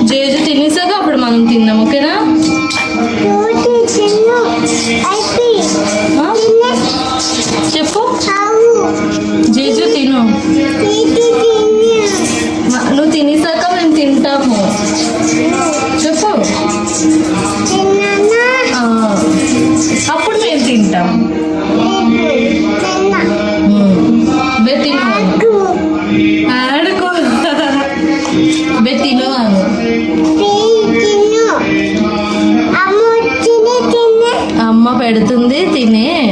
Jeju తినేసాక అప్పుడు మనం తిందాం, ఓకేనా? చెప్పు. జేజు తిను. నువ్వు తినేసాక మేము తింటాము. చెప్పు. అప్పుడు మేము తింటాం. తిను ఆడుకో. తిను అమ్మ పెడుతుంది, తినే.